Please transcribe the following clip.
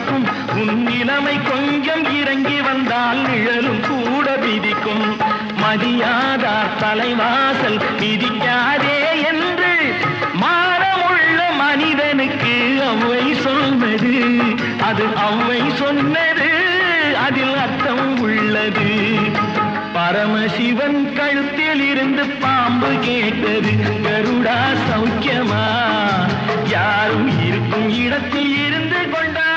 மதிக்கும் உன் நிலைமை கொஞ்சம் இறங்கி வந்தால் நிழலும் கூட விதிக்கும் மதியாதார் தலைவாசல் விதிக்காதே என்று மானமுள்ள மனிதனுக்கு அவ்வை சொன்னது அது அவ்வை சொன்னது அதில் அர்த்தம் உள்ளது பரமசிவன் கழுத்தில் இருந்து பாம்பு கேட்டது கருடா சௌக்கியமா யாரும் இருக்கும் இடத்தில் இருந்து கொண்டார்